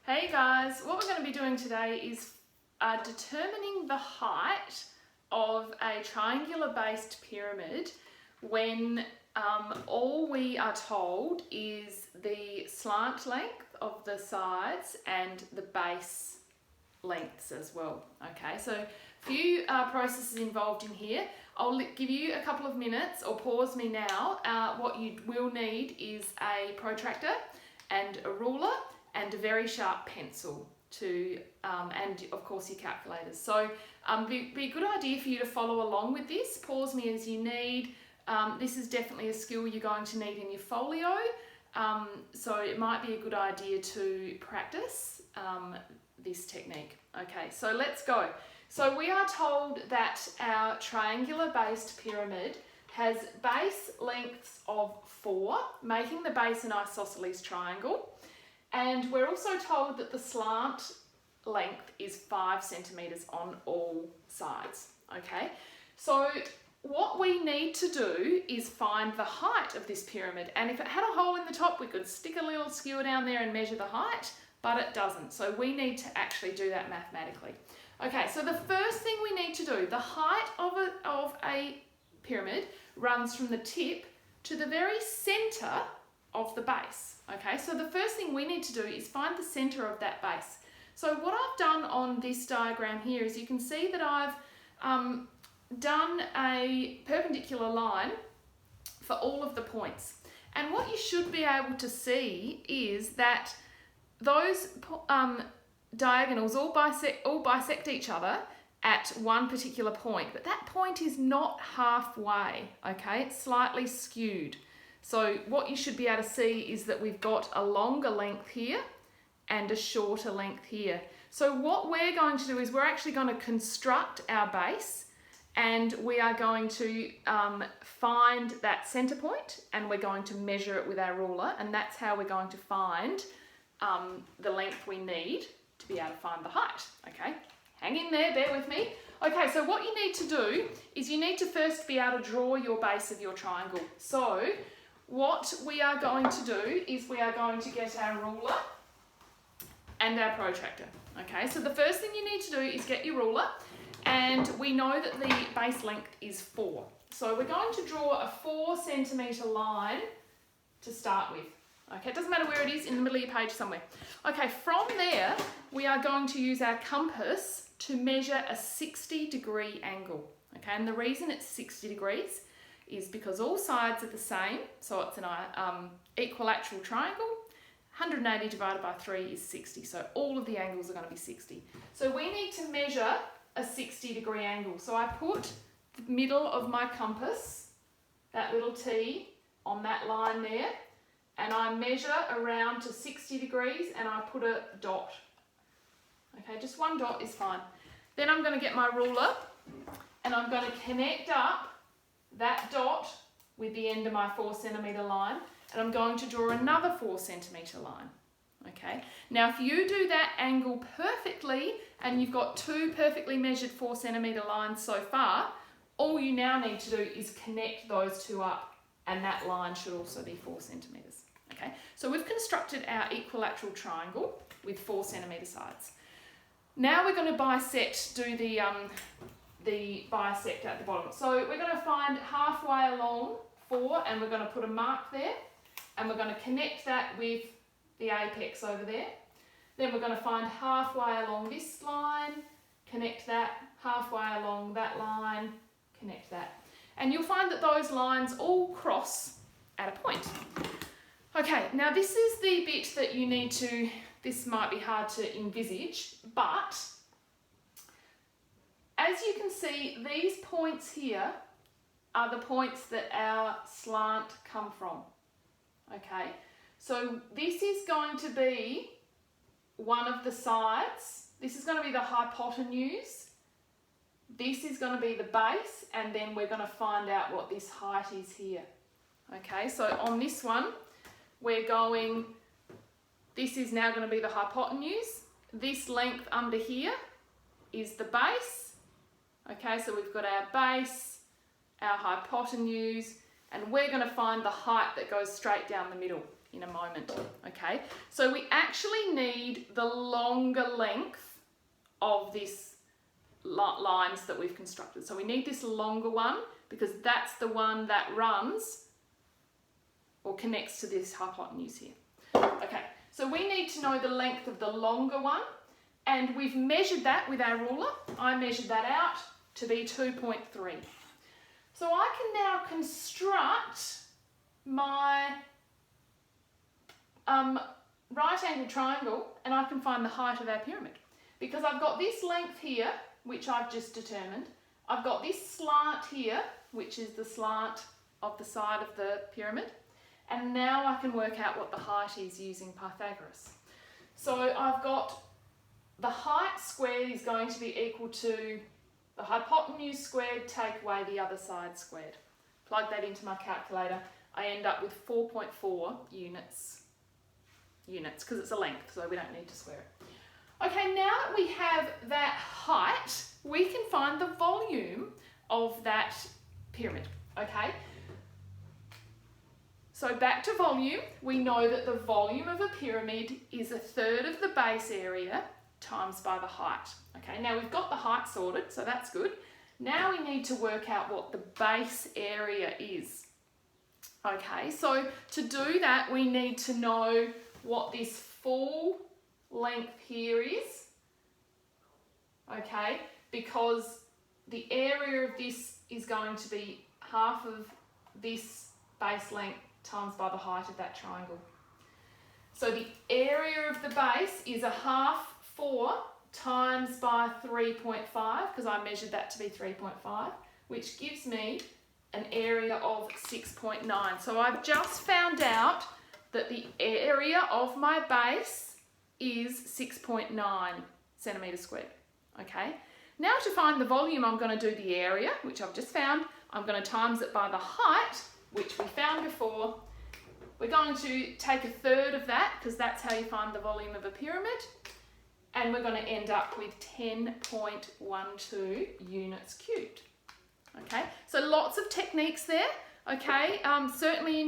Hey guys, what we're going to be doing today is determining the height of a triangular based pyramid when all we are told is the slant length of the sides and the base lengths as well. Okay, so a few processes involved in here. I'll give you a couple of minutes, or pause me now. What you will need is a protractor and a ruler and a very sharp pencil to, and of course your calculators. So be a good idea for you to follow along with this. Pause me as you need. This is definitely a skill you're going to need in your folio. So it might be a good idea to practice this technique. Okay, so let's go. So we are told that our triangular based pyramid has base lengths of 4, making the base an isosceles triangle. And we're also told that the slant length is 5 centimetres on all sides. Okay, so what we need to do is find the height of this pyramid. And if it had a hole in the top, we could stick a little skewer down there and measure the height, but it doesn't. So we need to actually do that mathematically. Okay, so the first thing we need to do, the height of a pyramid runs from the tip to the very centre of the base. Okay, so the first thing we need to do is find the centre of that base. So what I've done on this diagram here is you can see that I've done a perpendicular line for all of the points. And what you should be able to see is that those diagonals all bisect each other at one particular point, but that point is not halfway, okay? It's slightly skewed. So what you should be able to see is that we've got a longer length here and a shorter length here. So what we're going to do is we're actually going to construct our base, and we are going to find that centre point, and we're going to measure it with our ruler, and that's how we're going to find the length we need to be able to find the height. Okay, hang in there, bear with me. Okay, so what you need to do is you need to first be able to draw your base of your triangle. So what we are going to do is we are going to get our ruler and our protractor. Okay, so the first thing you need to do is get your ruler, and we know that the base length is 4. So we're going to draw a 4 centimetre line to start with. Okay, it doesn't matter where it is, in the middle of your page somewhere. Okay, from there, we are going to use our compass to measure a 60-degree angle. Okay, and the reason it's 60 degrees is because all sides are the same, so it's an equilateral triangle. 180 divided by 3 is 60, so all of the angles are going to be 60. So we need to measure a 60-degree angle. So I put the middle of my compass, that little T, on that line there, and I measure around to 60 degrees and I put a dot. Okay, just one dot is fine. Then I'm going to get my ruler and I'm going to connect up that dot with the end of my 4 centimetre line, and I'm going to draw another 4 centimetre line. Okay, now if you do that angle perfectly and you've got 2 perfectly measured 4 centimetre lines so far, all you now need to do is connect those 2 up, and that line should also be 4 centimetres. Okay, so we've constructed our equilateral triangle with 4 centimetre sides. Now we're going to bisect, do the bisect at the bottom. So we're going to find halfway along 4, and we're going to put a mark there, and we're going to connect that with the apex over there. Then we're going to find halfway along this line, connect that, halfway along that line, connect that. And you'll find that those lines all cross at a point. Okay, now this is the bit that you need to, this might be hard to envisage, but as you can see, these points here are the points that our slant come from. Okay, so this is going to be one of the sides. This is going to be the hypotenuse. This is going to be the base, and then we're going to find out what this height is here. Okay, so on this one, we're going, this is now going to be the hypotenuse. This length under here is the base. Okay, so we've got our base, our hypotenuse, and we're going to find the height that goes straight down the middle. in a moment, okay? So we actually need the longer length of this lines that we've constructed. So we need this longer one because that's the one that runs or connects to this hypotenuse here. Okay, so we need to know the length of the longer one, and we've measured that with our ruler. I measured that out to be 2.3. So I can now construct my right angle triangle, and I can find the height of our pyramid. Because I've got this length here, which I've just determined. I've got this slant here, which is the slant of the side of the pyramid. And now I can work out what the height is using Pythagoras. So I've got the height squared is going to be equal to the hypotenuse squared, take away the other side squared. Plug that into my calculator. I end up with 4.4 units, because it's a length, so we don't need to square it. Okay, now that we have that height, we can find the volume of that pyramid, okay? So back to volume, we know that the volume of a pyramid is 1/3 of the base area times by the height. Okay, now we've got the height sorted, so that's good. Now we need to work out what the base area is. Okay, so to do that, we need to know what this full length here is. Okay, because the area of this is going to be half of this base length times by the height of that triangle. So the area of the base is 1/2 times by 3.5, because I measured that to be 3.5, which gives me an area of 6.9. So I've just found out that the area of my base is 6.9 centimetres squared. Okay, now to find the volume, I'm going to do the area, which I've just found. I'm going to times it by the height, which we found before. We're going to take 1/3 of that, because that's how you find the volume of a pyramid. And we're going to end up with 10.12 units cubed. Okay, so lots of techniques there. Okay, certainly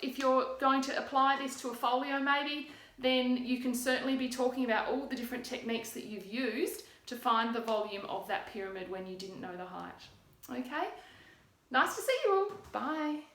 if you're going to apply this to a folio maybe, then you can certainly be talking about all the different techniques that you've used to find the volume of that pyramid when you didn't know the height. Okay, nice to see you all. Bye.